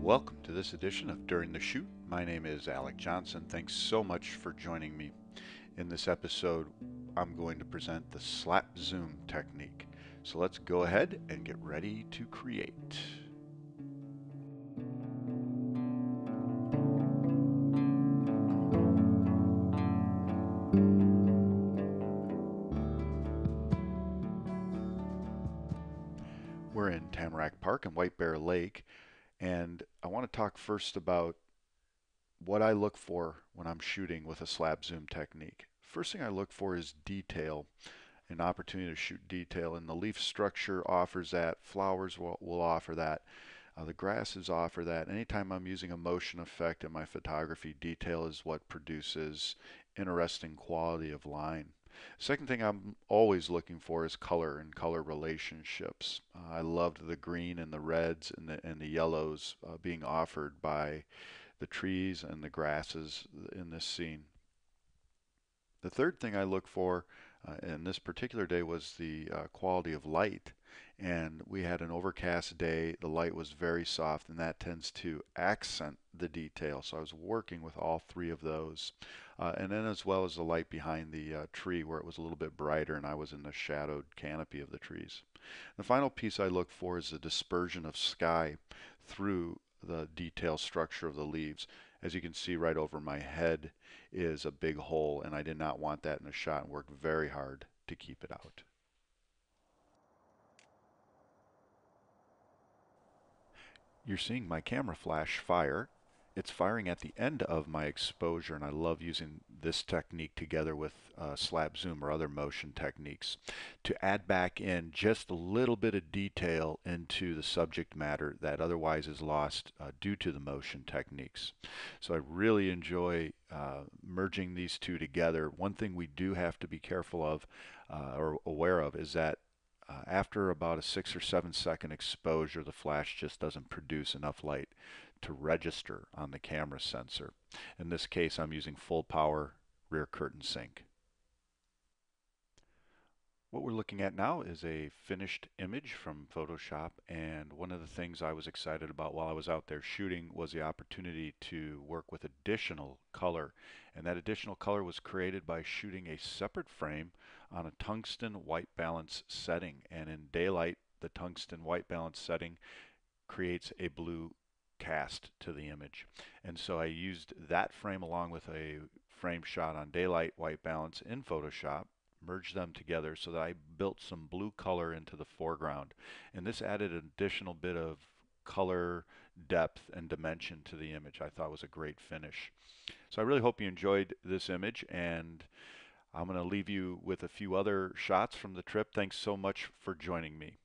Welcome to this edition of During the Shoot. My name is Alec Johnson. Thanks so much for joining me. In this episode, I'm going to present the slap zoom technique. So let's go ahead and get ready to create. We're in Tamarack Park and White Bear Lake, and I want to talk first about what I look for when I'm shooting with a slap zoom technique. First thing I look for is detail, an opportunity to shoot detail, and the leaf structure offers that. Flowers will offer that. The grasses offer that. Anytime I'm using a motion effect in my photography, detail is what produces interesting quality of line. Second thing I'm always looking for is color and color relationships. I loved the green and the reds and the yellows being offered by the trees and the grasses in this scene. The third thing I look for in this particular day was the quality of light. And we had an overcast day. The light was very soft, and that tends to accent the detail. So I was working with all three of those. And then as well as the light behind the tree where it was a little bit brighter and I was in the shadowed canopy of the trees. The final piece I look for is the dispersion of sky through the detail structure of the leaves. As you can see, right over my head is a big hole, and I did not want that in a shot and worked very hard to keep it out. You're seeing my camera flash fire. It's firing at the end of my exposure, and I love using this technique together with slap zoom or other motion techniques to add back in just a little bit of detail into the subject matter that otherwise is lost due to the motion techniques. So I really enjoy merging these two together. One thing we do have to be careful of or aware of is that after about a 6 or 7 second exposure, the flash just doesn't produce enough light to register on the camera sensor. In this case, I'm using full power rear curtain sync. What we're looking at now is a finished image from Photoshop, and one of the things I was excited about while I was out there shooting was the opportunity to work with additional color, and that additional color was created by shooting a separate frame on a tungsten white balance setting, and in daylight the tungsten white balance setting creates a blue cast to the image. And so I used that frame along with a frame shot on daylight white balance in Photoshop, merged them together so that I built some blue color into the foreground. And this added an additional bit of color, depth, and dimension to the image. I thought was a great finish. So I really hope you enjoyed this image, and I'm going to leave you with a few other shots from the trip. Thanks so much for joining me.